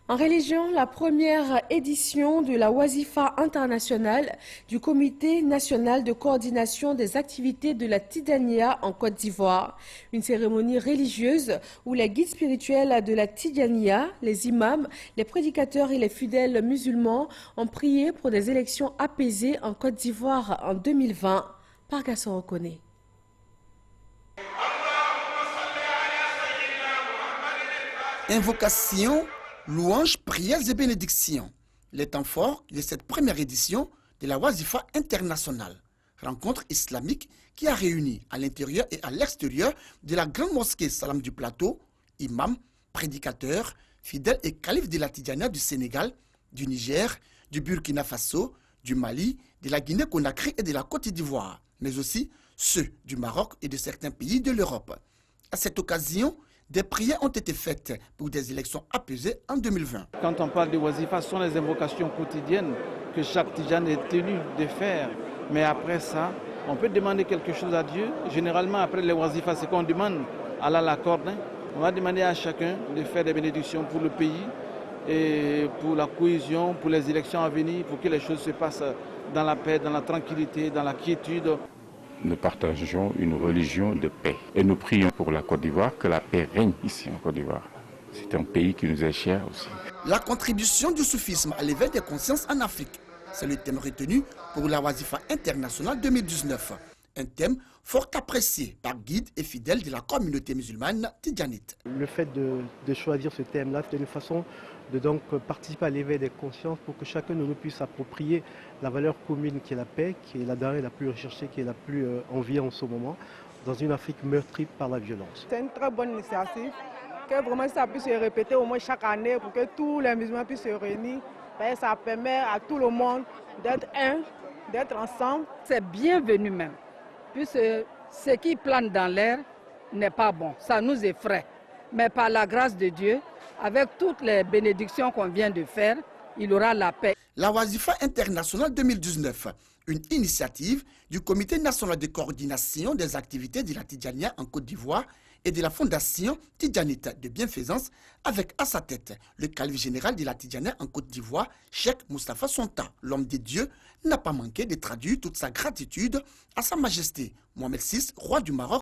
En religion, la première édition de la Wazifa internationale du Comité national de coordination des activités de la Tidjaniya en Côte d'Ivoire. Une cérémonie religieuse où les guides spirituels de la Tidjaniya, les imams, les prédicateurs et les fidèles musulmans ont prié pour des élections apaisées en Côte d'Ivoire en 2020. Par Gasson Okone. Invocation, louanges, prières et bénédictions. Les temps forts de cette première édition de la Wazifa internationale. Rencontre islamique qui a réuni à l'intérieur et à l'extérieur de la grande mosquée Salam du Plateau, imams, prédicateurs, fidèles et califes de la Tidjaniya du Sénégal, du Niger, du Burkina Faso, du Mali, de la Guinée-Conakry et de la Côte d'Ivoire, mais aussi ceux du Maroc et de certains pays de l'Europe. À cette occasion, des prières ont été faites pour des élections apaisées en 2020. Quand on parle de Wazifa, ce sont les invocations quotidiennes que chaque Tidjane est tenu de faire. Mais après ça, on peut demander quelque chose à Dieu. Généralement, après les Wazifa, c'est qu'on demande à Allah l'accorde. On va demander à chacun de faire des bénédictions pour le pays et pour la cohésion, pour les élections à venir, pour que les choses se passent dans la paix, dans la tranquillité, dans la quiétude. Nous partageons une religion de paix. Et nous prions pour la Côte d'Ivoire, que la paix règne ici en Côte d'Ivoire. C'est un pays qui nous est cher aussi. La contribution du soufisme à l'éveil des consciences en Afrique, c'est le thème retenu pour la Wazifa internationale 2019. Un thème fort apprécié par guides et fidèles de la communauté musulmane tidjanite. Le fait de choisir ce thème-là, c'est une façon de donc participer à l'éveil des consciences pour que chacun de nous puisse s'approprier la valeur commune qui est la paix, qui est la denrée la plus recherchée, qui est la plus enviée en ce moment, dans une Afrique meurtrie par la violence. C'est une très bonne initiative, que vraiment ça puisse se répéter au moins chaque année pour que tous les musulmans puissent se réunir. Ça permet à tout le monde d'être un, d'être ensemble. C'est bienvenu même, puisque ce qui plane dans l'air n'est pas bon, ça nous effraie. Mais par la grâce de Dieu, avec toutes les bénédictions qu'on vient de faire, il aura la paix. La Wazifa internationale 2019, une initiative du Comité national de coordination des activités de la Tidjaniya en Côte d'Ivoire et de la Fondation Tidjanite de bienfaisance, avec à sa tête le calife général de la Tidjaniya en Côte d'Ivoire, Cheikh Moustapha Sonta. L'homme de Dieu n'a pas manqué de traduire toute sa gratitude à Sa Majesté Mohamed VI, roi du Maroc,